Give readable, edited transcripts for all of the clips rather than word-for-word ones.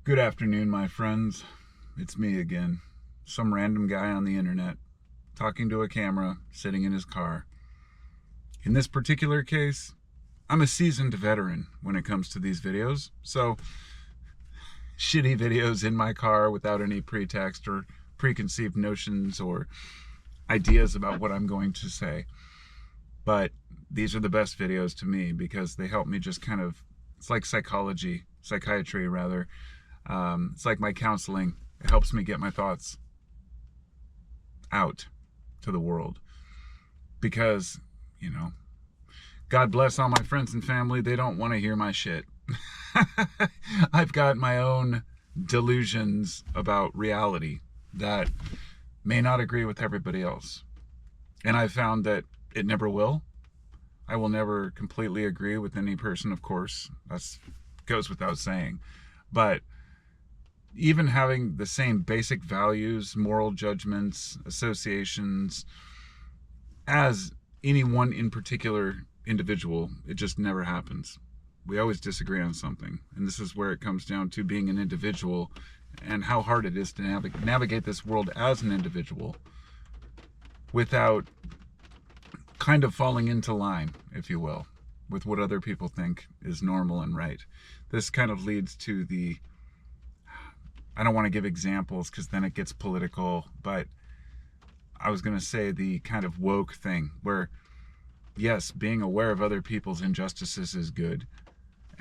Good afternoon, my friends. It's me again, some random guy on the internet, talking to a camera, sitting in his car. In this particular case, I'm a seasoned veteran when it comes to these videos, so shitty videos in my car without any pretext or preconceived notions or ideas about what I'm going to say. But these are the best videos to me because they help me just kind of, it's like psychiatry rather. It's like my counseling. It helps me get my thoughts out to the world because, God bless all my friends and family. They don't want to hear my shit. I've got my own delusions about reality that may not agree with everybody else. And I've found that it never will. I will never completely agree with any person, of course. That goes without saying. But even having the same basic values, moral judgments, associations as any one in particular individual, it just never happens. We always disagree on something. And this is where it comes down to being an individual and how hard it is to navigate this world as an individual without kind of falling into line, if you will, with what other people think is normal and right. This kind of leads to I don't want to give examples because then it gets political, but I was going to say the kind of woke thing where, yes, being aware of other people's injustices is good.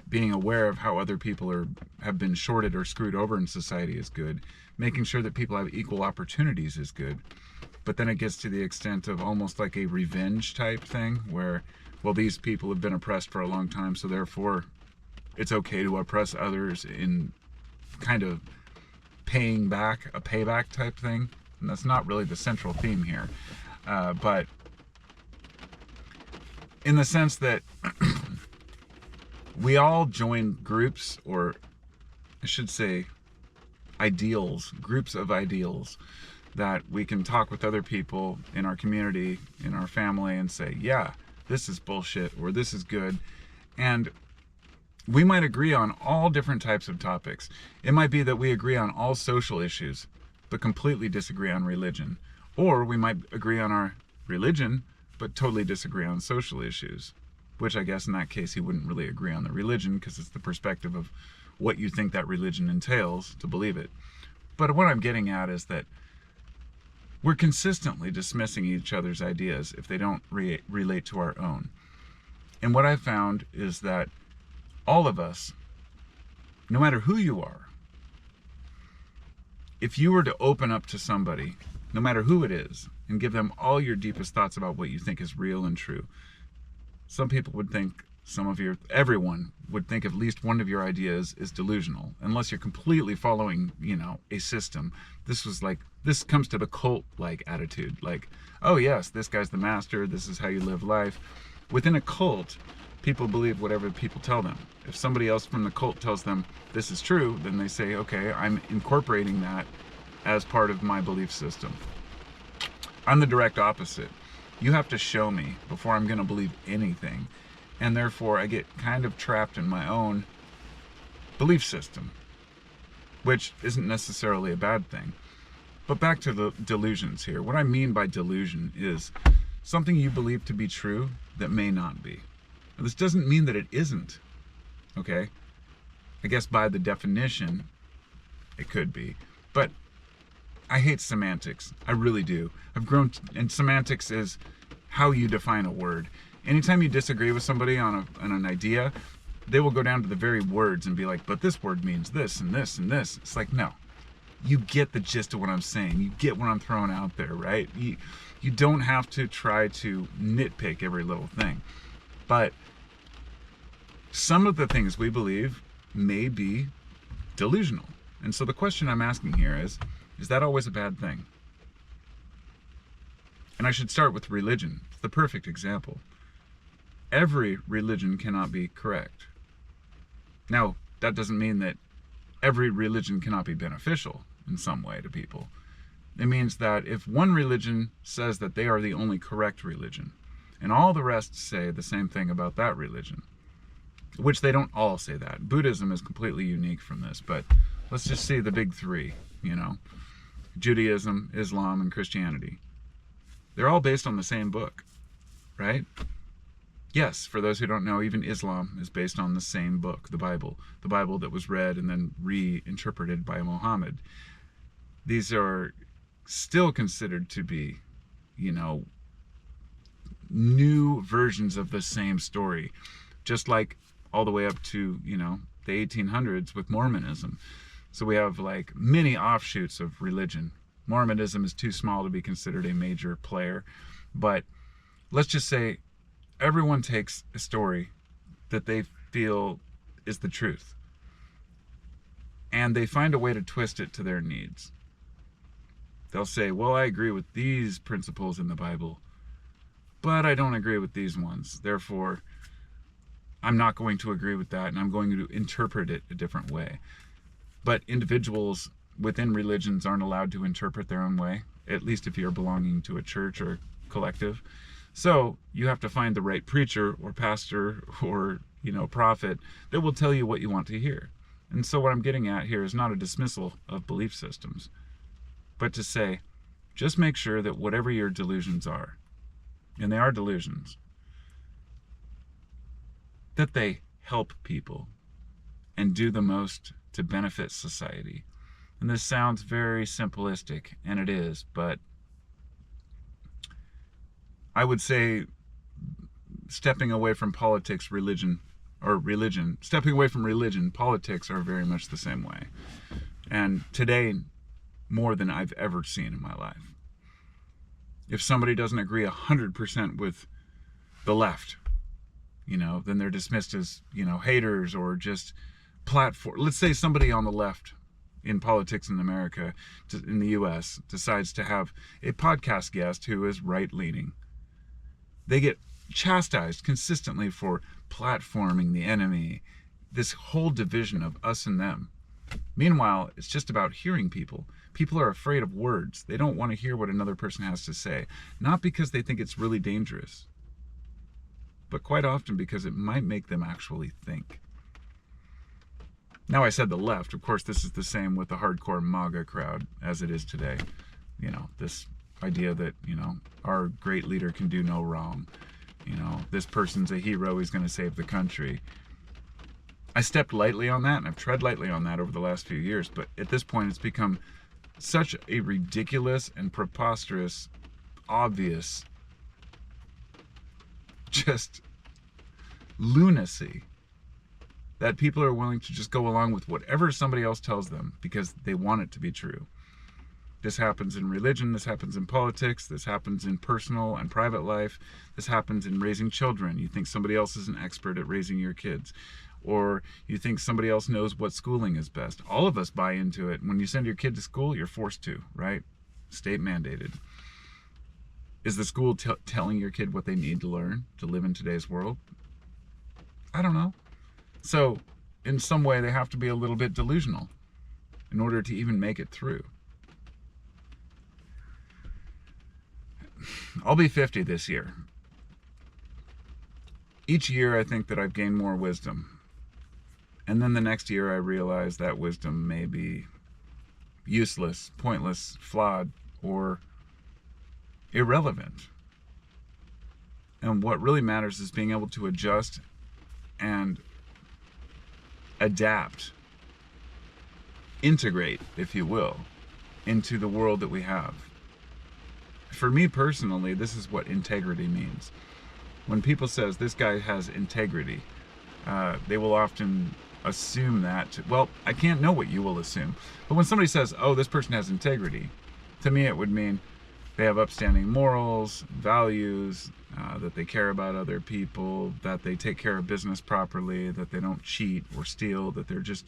Being aware of how other people have been shorted or screwed over in society is good. Making sure that people have equal opportunities is good. But then it gets to the extent of almost like a revenge type thing where, well, these people have been oppressed for a long time, so therefore it's okay to oppress others in kind of paying back, a payback type thing. And that's not really the central theme here. But in the sense that we all join groups, or I should say ideals, groups of ideals, that we can talk with other people in our community, in our family, and say, yeah, this is bullshit, or this is good. And we might agree on all different types of topics. It might be that we agree on all social issues, but completely disagree on religion. Or we might agree on our religion, but totally disagree on social issues. Which I guess in that case, he wouldn't really agree on the religion because it's the perspective of what you think that religion entails to believe it. But what I'm getting at is that we're consistently dismissing each other's ideas if they don't relate to our own. And what I've found is that all of us, no matter who you are, if you were to open up to somebody, no matter who it is, and give them all your deepest thoughts about what you think is real and true, some people would think, everyone would think at least one of your ideas is delusional, unless you're completely following, a system. This comes to the cult-like attitude, like, oh yes, this guy's the master, this is how you live life. Within a cult, people believe whatever people tell them. If somebody else from the cult tells them this is true, then they say, okay, I'm incorporating that as part of my belief system. I'm the direct opposite. You have to show me before I'm going to believe anything. And therefore, I get kind of trapped in my own belief system, which isn't necessarily a bad thing. But back to the delusions here. What I mean by delusion is something you believe to be true that may not be. Now, this doesn't mean that it isn't, okay? I guess by the definition, it could be. But I hate semantics. I really do. And semantics is how you define a word. Anytime you disagree with somebody on an idea, they will go down to the very words and be like, but this word means this and this and this. It's like, no. You get the gist of what I'm saying. You get what I'm throwing out there, right? You don't have to try to nitpick every little thing. But some of the things we believe may be delusional. And so the question I'm asking here is that always a bad thing? And I should start with religion. It's the perfect example. Every religion cannot be correct. Now, that doesn't mean that every religion cannot be beneficial in some way to people. It means that if one religion says that they are the only correct religion, and all the rest say the same thing about that religion, which they don't all say that. Buddhism is completely unique from this, but let's just say the big three, Judaism, Islam, and Christianity. They're all based on the same book, right? Yes, for those who don't know, even Islam is based on the same book, the Bible that was read and then reinterpreted by Muhammad. These are still considered to be, new versions of the same story, just like all the way up to, the 1800s with Mormonism. So we have like many offshoots of religion. Mormonism is too small to be considered a major player, but let's just say everyone takes a story that they feel is the truth, and they find a way to twist it to their needs. They'll say, well, I agree with these principles in the Bible, but I don't agree with these ones. Therefore, I'm not going to agree with that, and I'm going to interpret it a different way. But individuals within religions aren't allowed to interpret their own way, at least if you're belonging to a church or collective. So you have to find the right preacher or pastor or, prophet that will tell you what you want to hear. And so what I'm getting at here is not a dismissal of belief systems, but to say, just make sure that whatever your delusions are, and they are delusions, that they help people and do the most to benefit society. And this sounds very simplistic, and it is, but I would say stepping away from politics, stepping away from religion, politics are very much the same way. And today, more than I've ever seen in my life. If somebody doesn't agree 100% with the left, then they're dismissed as, haters or just platform. Let's say somebody on the left in politics in America, in the US, decides to have a podcast guest who is right-leaning. They get chastised consistently for platforming the enemy, this whole division of us and them. Meanwhile, it's just about hearing people. People are afraid of words. They don't want to hear what another person has to say, not because they think it's really dangerous, but quite often because it might make them actually think. Now, I said the left. Of course, this is the same with the hardcore MAGA crowd as it is today. This idea that, our great leader can do no wrong. This person's a hero. He's going to save the country. I stepped lightly on that, and I've tread lightly on that over the last few years. But at this point, it's become such a ridiculous and preposterous, obvious, just lunacy that people are willing to just go along with whatever somebody else tells them because they want it to be true. This happens in religion, this happens in politics, this happens in personal and private life, this happens in raising children. You think somebody else is an expert at raising your kids, or you think somebody else knows what schooling is best. All of us buy into it. When you send your kid to school, you're forced to, right? State mandated. Is the school telling your kid what they need to learn to live in today's world? I don't know. So, in some way, they have to be a little bit delusional in order to even make it through. I'll be 50 this year. Each year, I think that I've gained more wisdom. And then the next year, I realize that wisdom may be useless, pointless, flawed, or irrelevant. And what really matters is being able to adjust and adapt, integrate, if you will, into the world that we have. For me personally, this is what integrity means. When people says this guy has integrity, they will often assume that, well, I can't know what you will assume. But when somebody says, oh, this person has integrity, to me it would mean they have upstanding morals, values, that they care about other people, that they take care of business properly, that they don't cheat or steal, that they're just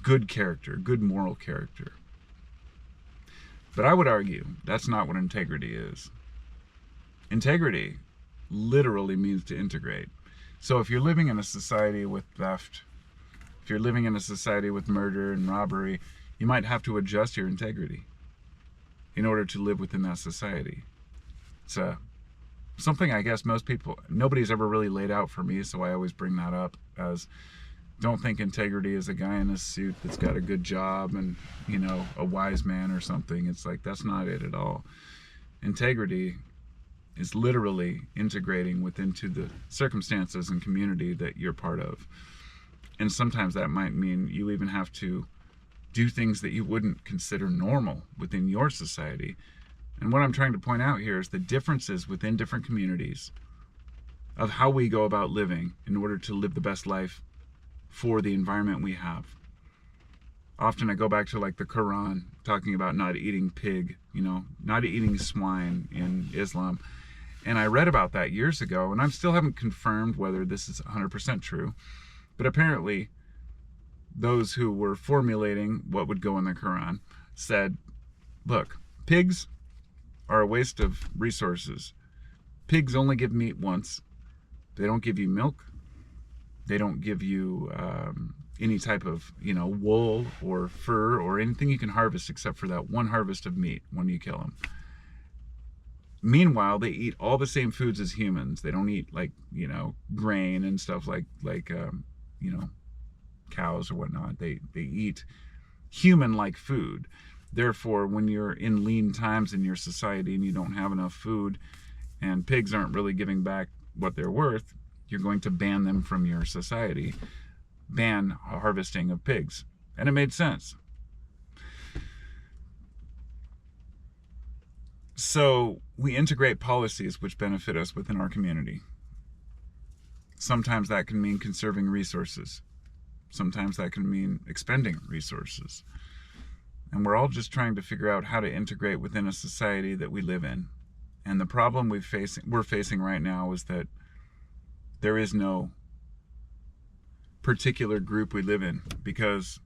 good character, good moral character. But I would argue that's not what integrity is. Integrity literally means to integrate. So if you're living in a society with theft, if you're living in a society with murder and robbery, you might have to adjust your integrity in order to live within that society. It's something I guess nobody's ever really laid out for me, so I always bring that up as Don't think integrity is a guy in a suit that's got a good job and, you know, a wise man or something. It's like, that's not it at all. Integrity is literally integrating into the circumstances and community that you're part of. And sometimes that might mean you even have to do things that you wouldn't consider normal within your society. And what I'm trying to point out here is the differences within different communities of how we go about living in order to live the best life for the environment we have. Often I go back to like the Quran, talking about not eating pig, you know, not eating swine in Islam. And I read about that years ago, and I still haven't confirmed whether this is 100% true. But apparently, those who were formulating what would go in the Quran said, look, pigs are a waste of resources. Pigs only give meat once. They don't give you milk. They don't give you any type of, you know, wool or fur or anything you can harvest except for that one harvest of meat when you kill them. Meanwhile, they eat all the same foods as humans. They don't eat, like, you know, grain and stuff like you know, cows or whatnot. They eat human-like food. Therefore, when you're in lean times in your society and you don't have enough food and pigs aren't really giving back what they're worth, you're going to ban them from your society. Ban harvesting of pigs. And it made sense. So we integrate policies which benefit us within our community. Sometimes that can mean conserving resources. Sometimes that can mean expending resources. And we're all just trying to figure out how to integrate within a society that we live in. And the problem we're facing right now is that there is no particular group we live in, because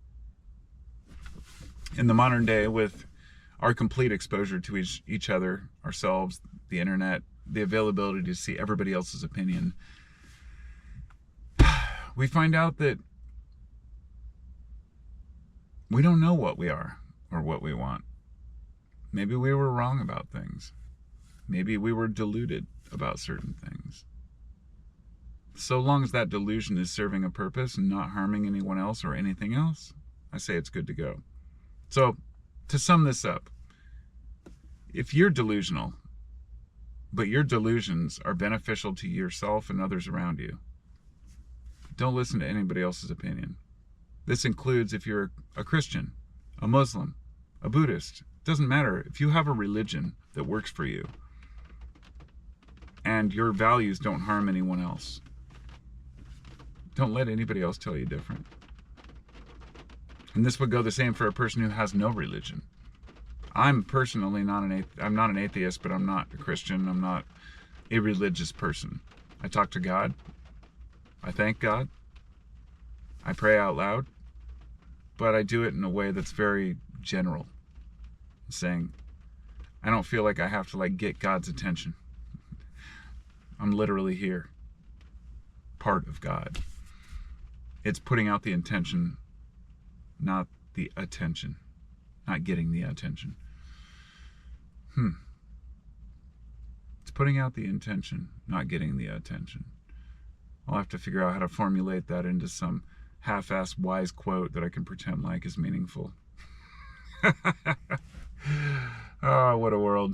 in the modern day, with our complete exposure to each other, ourselves, the internet, the availability to see everybody else's opinion, we find out that we don't know what we are or what we want. Maybe we were wrong about things. Maybe we were deluded about certain things. So long as that delusion is serving a purpose and not harming anyone else or anything else, I say it's good to go. So, to sum this up, if you're delusional, but your delusions are beneficial to yourself and others around you, don't listen to anybody else's opinion. This includes if you're a Christian, a Muslim, a Buddhist. It doesn't matter. If you have a religion that works for you and your values don't harm anyone else, don't let anybody else tell you different. And this would go the same for a person who has no religion. I'm personally I'm not an atheist, but I'm not a Christian. I'm not a religious person. I talk to God. I thank God. I pray out loud. But I do it in a way that's very general. Saying, I don't feel like I have to get God's attention. I'm literally here. Part of God. It's putting out the intention, not the attention. Not getting the attention. It's putting out the intention, not getting the attention. I'll have to figure out how to formulate that into some half-assed wise quote that I can pretend like is meaningful. Oh, what a world.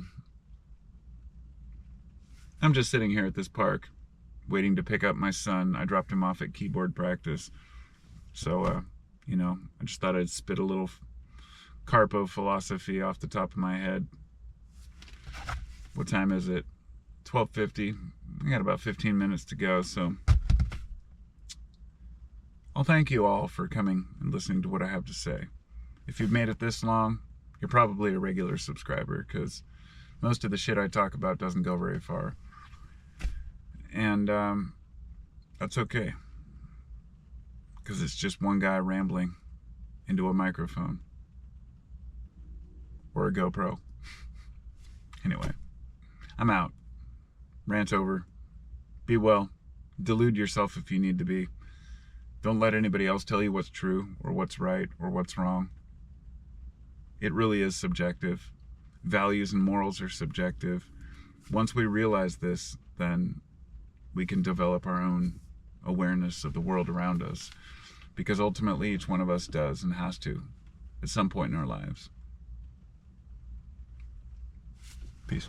I'm just sitting here at this park, waiting to pick up my son. I dropped him off at keyboard practice. So, I just thought I'd spit a little Carpo philosophy off the top of my head. What time is it? 12:50. I got about 15 minutes to go, so I'll thank you all for coming and listening to what I have to say. If you've made it this long, you're probably a regular subscriber, because most of the shit I talk about doesn't go very far. And that's okay, because it's just one guy rambling into a microphone or a GoPro. Anyway, I'm out. Rant over. Be well. Delude yourself if you need to be. Don't let anybody else tell you what's true or what's right or what's wrong. It really is subjective. Values and morals are subjective. Once we realize this, then we can develop our own awareness of the world around us. because ultimately each one of us does and has to at some point in our lives. Peace.